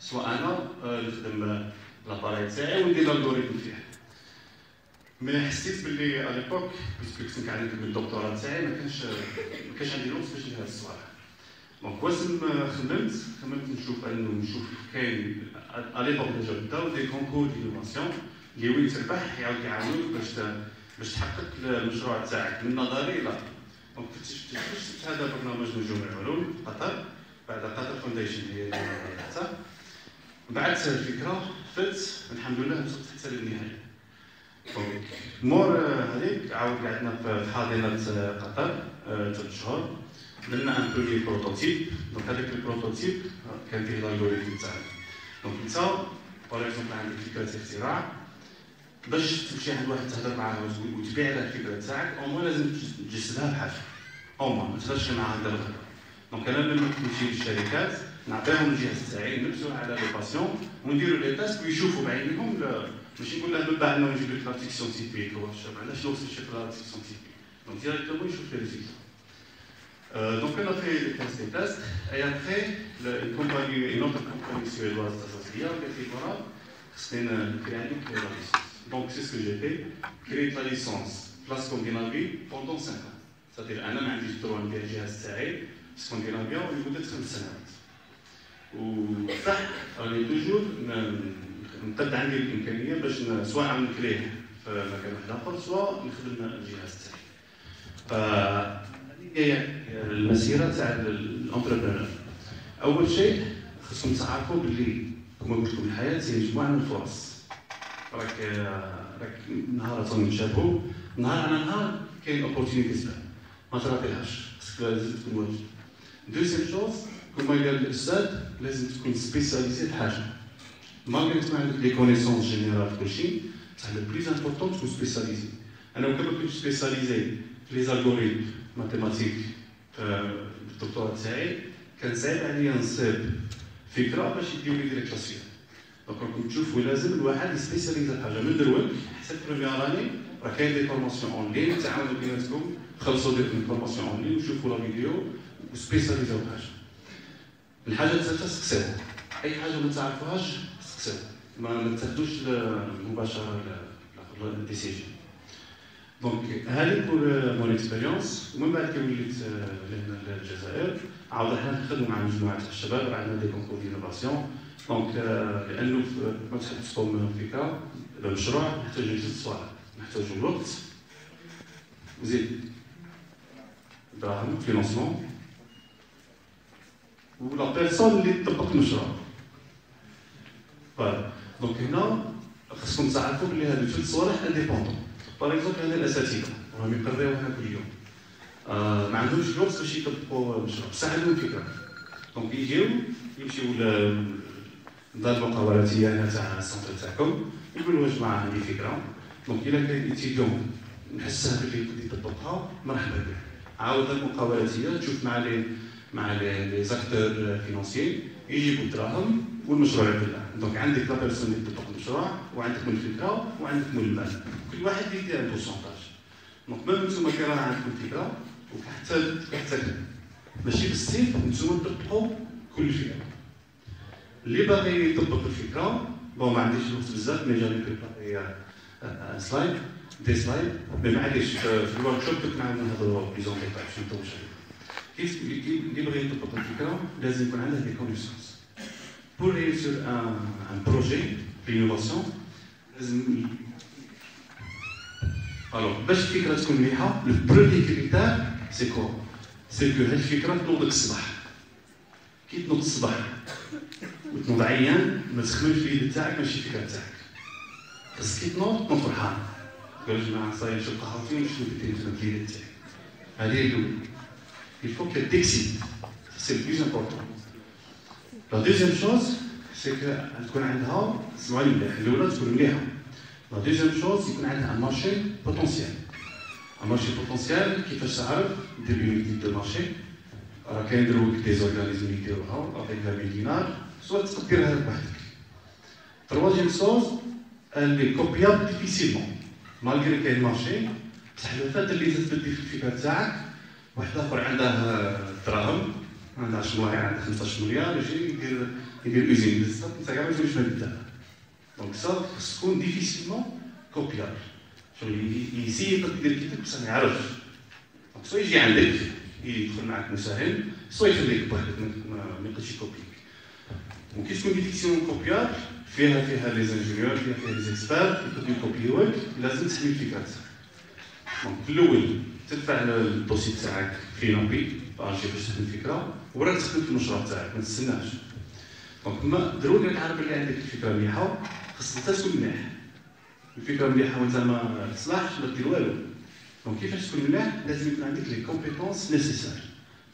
سواء انا نخدم لاباراي تاعي وندير الالغوريثم فيه. مي حسيت باللي على ليبوك باسكو كنت قاعد نكمل الدكتوراه تاعي ما كانش عندي الوقت باش ندير هاد الصوالح. دونك واسم خممت نشوف كاين على ليبوك ديجا بداو دي كونكور دينوفاسيون اللي وين تربح يعاونوك باش تحقق المشروع تاعك من نظري الى. دونك شفت هذا برنامج نجوم العلوم قطر بعد قطر فونديشن هي تاعها. بعد الفكره فات الحمد لله وصلت حتى للنهايه. دونك مور هذيك عاود قعدنا في حاضنه قطر 3 شهور درنا ان بروميي بروتوتيب. دونك هذاك البروتوتيب كان فيه الالغوريثم تاعنا. دونك انت باغ اكزومبل عندك فكره اختراع باش تمشي عند واحد تهضر معاه وتبيع له الفكره تاعك او موان لازم تجسدها بحاجه او ما تهضرش معاه هكذا بالهضره. دونك انا لما نمشي للشركات نعطيهم الجهاز تاعي نلبسوه على لي باسيون ونديروا لي تيست ويشوفوا بعينيهم. ماشي نقول له من بعد انه نجيب لك لارتيك سيونتيفيك هو علاش لو سيرشي في لارتيك سيونتيفيك. دونك ديريكتومون يشوف لي ريزولتا. Donc on a fait des tests et après une autre compagnie suédoise qui a fait la licence. Donc c'est ce que j'ai fait, créer la licence place Scandinavie pendant 5 ans. C'est-à-dire un an عندي الدور ندير الجهاز تاعي سكندنافيا ولمدة 5 سنوات. وصح راني توجور نمتد عندي الامكانيه باش سواء عم نكريه في مكان واحد اخر سواء نخدم الجهاز تاعي. هي المسيره تاع الانتربرونور. اول شيء خصكم تعرفوا باللي كما قلت لكم الحياه هي مجموعه من الفرص. راك نهار نتشابهوا نهار على نهار كاين اوبورتونيتي سبان ما تراقيهاش خصك لازم تكون واجد. دوزيام شوز كما قال الاستاذ لازم تكون سبيسياليزي في حاجه. مالغري تكون عندك لي كونيسونس جينيرال في كلشي بصح لو بليز امبورطون تكون سبيسياليزي. انا كما كنت سبيسياليزي في لي زالغوريثم ماتيماتيك في الدكتوراه تاعي كان صعيب عليا نصيب فكره باش يديو لي ديريكسيون. دونك راكم تشوفوا لازم الواحد يسبيسياليزي في حاجه من دروك حتى البروميير اني راه كاين دي فورماسيون اون لين تعاونوا بيناتكم خلصوا ديك الفورماسيون اون لين وشوفوا لا فيديو وسبيسياليزيو في حاجه. الحاجه الثالثه سكسيو. اي حاجه ما تعرفوهاش سكسيو ما تاخذوش مباشره الديسيجن. دونك هذه بور مون اكسبيريونس. ومن بعد كي وليت للجزائر عاود حنا نخدموا مع مجموعه الشباب عندنا دي كونكور دينوفاسيون. دونك لانه ما تحبسكم فكره المشروع نحتاج جوج صوالح. نحتاج الوقت وزيد الدراهم فينونسمون ولا بيرسون اللي تطبق المشروع. فوالا دونك هنا خصكم تعرفوا بلي هادو جوج صوالح انديبوندون. باغ اكزومبل هنا الاساتذه راهم يقريوها كل يوم ما عندهمش الوقت باش يطبقوا المشروع بصح عندهم فكره. دونك يجيو يمشيو لدار المقاولاتيه هنا تاع السونتر تاعكم يقولوا يا جماعه عندي فكره. دونك الا كاين ايتيديون نحسها بلي يقدر يطبقها مرحبا به. عاود المقاولاتيه تشوف مع لي زاكتور فينونسيي يجيبوا الدراهم والمشروع يبدا. دونك عندك لا بيرسون اللي تطبق المشروع وعندك من الفكره وعندك من المال كل واحد يدير عنده بورسونتاج. دونك ميم نتوما كي راه عندكم فكره وحتى ماشي بالسيف نتوما تطبقوا كل شيء. اللي باغي يطبق الفكره بون ما عنديش الوقت بزاف مي جاني بريباري سلايد دي سلايد مي معليش في الورك شوب كنت نعاود نهضروا بليزون ديتاي باش نطولش عليكم. كيف اللي بغى يطبق الفكره لازم يكون عنده دي كونيسونس. بور ريوسير ان بروجي دينوفاسيون لازم الوغ باش الفكره تكون مليحه لو بروميي كريتير سي كوا سي كو هاد الفكره تنوض الصباح. كي تنوض الصباح وتنوض عيان ما تخممش في اليد تاعك ماشي الفكره تاعك. بس كي تنوض فرحان تقول يا جماعه صاير نشوف قهوتي ونشوف التلفزيون في اليد تاعي. هذه الاولى. Il faut qu'elle décide. C'est le plus important. La deuxième chose, c'est que تكون عندها سمعوني مليح. الأولى تكون مليحة. La deuxième chose يكون عندها un marché potentiel. Un marché potentiel كيفاش تعرف دير une étude de marché. راه كاين دروك دي زورغانيزم يديروها افيك لا دينار سواء تقدرها بوحدك. Troisième chose, elle est copiable difficilement. Malgré كاين مارشي بصح لو فات اللي تبدي في الفكرة تاعك واحد اخر عنده دراهم عنده 10 ملاير عنده 15 مليار يجي يدير اوزين بالضبط انت كاع ما توليش مال الدابا دونك سا خص تكون ديفيسيلمون كوبيار شغل يزيد يدير كيفاش باش ما يعرفش دونك سوا يجي عندك يدخل معك مساهم سوا يخليك بوحدك ما يقدرش يكوبيك وكي تكون ديفيسيلمون كوبيار فيها لي زانجينيور فيها لي زيكسبير يقدروا يكوبيوك لازم تحمي الفكره تاعك دونك في الاول تدفع الدوسي تاعك في نوبي باش تخدم الفكره وراك تخدم في المشروع تاعك ما تستناش دونك ما ضروري تعرف بلي عندك الفكره مليحه خاصك انت تكون مليح الفكره مليحه وانت ما تصلحش ما دير والو دونك كيفاش تكون مليح لازم يكون عندك لي كومبيتونس نيسيسير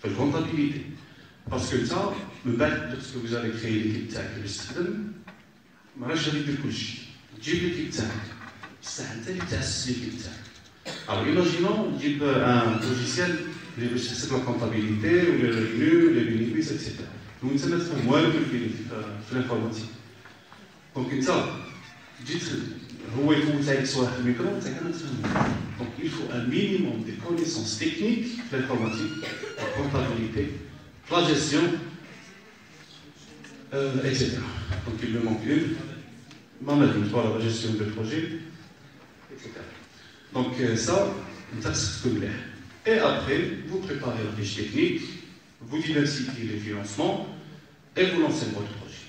في الكونتابيليتي باسكو انت من بعد لوكسكو فوزالي كريي ليكيب تاعك باش تخدم ما راكش غادي دير كلشي تجيب ليكيب تاعك بصح انت اللي تاسس ليكيب تاعك alors imaginons تجيب ان لوجيسيال اللي باش تحسب لا كونتابيليتي ولا ريفينيو ولا بينيفيس اكسيتيرا وانت ما تفهم والو في الانفورماتيك دونك انت تجي تخدم هو يفوت عليك سواح في الميكرو انت كاع ما تفهم دونك il faut un minimum de connaissances techniques في l'informatique la comptabilité la gestion etc. Donc il me manque une management voilà la gestion de projet etc. Donc ça انت خصك تكون مليح et après vous préparez la fiche technique vous diversifiez les financements et vous lancez votre projet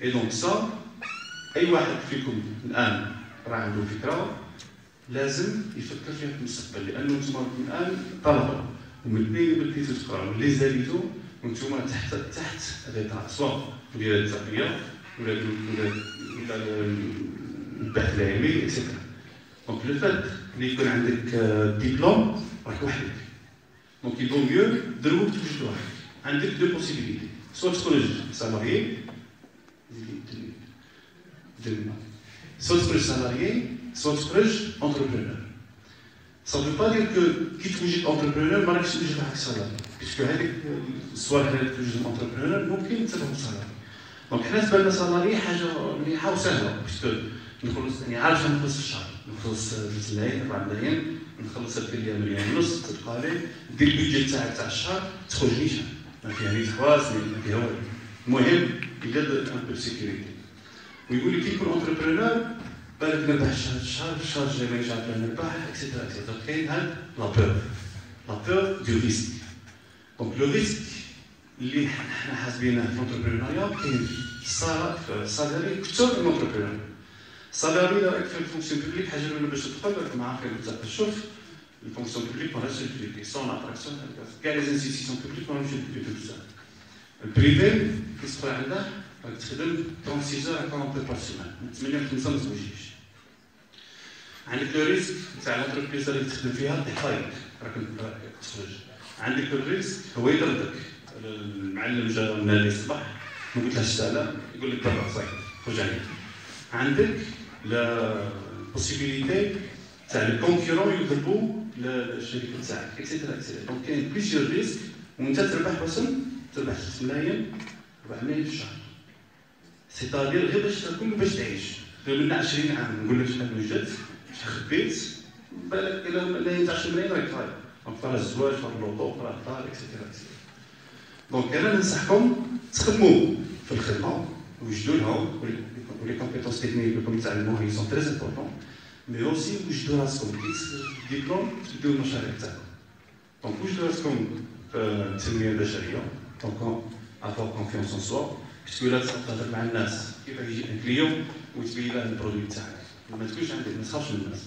et donc ça اي واحد فيكم الان راه عنده فكره لازم يفكر فيها في المستقبل لانه نتوما الان طلبه وملي بديتو تقراو لي زاليتو وانتوما تحت غطاء سواء ديال التربيه ولا البحث العلمي اكسيتيرا دونك لو فات اللي يكون عندك ديبلوم راك وحدك دونك يبو ميو دروك توجد وحدك عندك دو بوسيبيليتي سوا تخرج سالاريي soit tu es salarié, soit tu es entrepreneur. Ça ne veut pas dire que qui tu es entrepreneur, mais tu es salarié. Puisque soit tu es entrepreneur, ممكن تكون salarié. Donc بالنسبة لنا salarié حاجة مليحة وسهلة، puisque نخلص يعني عارف نخلص الشهر، نخلص 3 ملايين 4 ملايين، نخلص 1 مليون ونص، تلقى لي دير البيدجي تاعك تاع الشهر تخرج نيشان، ما فيها نيت خواص ما فيها والو. المهم يقدر ان بو سيكوريتي. ويقول لي كي يكون انتربرونور بالك نربح الشهر الجاي مانيش عارف نربح اكسيتيرا اكسيتيرا كاين هاد لا بور دو ريسك دونك لو ريسك اللي حنا حاسبينه في الانتربرونيا كاين في السالاري اكثر من الانتربرونور السالاري راك في الفونكسيون بوبليك حاجه الاولى باش تدخل راك ما عارفين بزاف شوف الفونكسيون بوبليك ما راهش بوبليك سون اتراكسيون كاع لي انستيتيسيون بوبليك ما راهمش بوبليك بزاف البريفي كيصبر عنده راك تخدم 36 heures à 40 heures par semaine من 8 ل 5 ما تزوجيش عندك لو ريسك تاع الانتربريز اللي تخدم فيها تحايلك راك تخرج عندك الريسك هو يطردك المعلم جا نادي الصباح ما قلتلهاش تعالى يقول لك برا صاي خرج عليك عندك لا بوسيبيليتي تاع لي كونكورون يضربوا الشركه تاعك اكسيتيرا اكسيتيرا دونك كاين بليزيور ريسك وانت تربح وصل تربح 6 ملايين 4 ملايين في الشهر سيتادير غير باش تاكل باش تعيش غير من 20 عام نقول لك شحال وجدت شحال خبيت بالك الى لا 10 ملايين راك طاير دونك فرا الزواج فرا اللوطو فرا الدار اكسيتيرا اكسيتيرا دونك انا ننصحكم تخدموا في الخدمه وجدوا لها ولي كومبيتونس تكنيك اللي تعلموها هي سون تري امبورطون مي اوسي وجدوا راسكم كي ديبلوم تبداو المشاريع تاعكم دونك وجدوا راسكم في التنميه البشريه دونك افور كونفيونس ان سوا باسكو لا تهضر مع الناس كيفاش يجي ان كليون وتبين له البرودوي تاعك ما تكونش عندك ما تخافش من الناس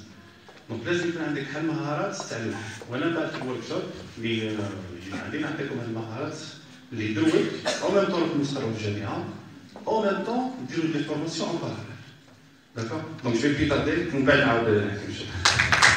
دونك لازم يكون عندك حل مهارات تتعلمها وانا بعد في الورك شوب اللي عندي نعطيكم هاد المهارات اللي يدوك او ميم طون راكم تقراو في الجامعه او ميم طون ديروا دي فورماسيون اون باراليل داكور دونك جو في بي تاردي ومن بعد نعاود نحكي ان شاء الله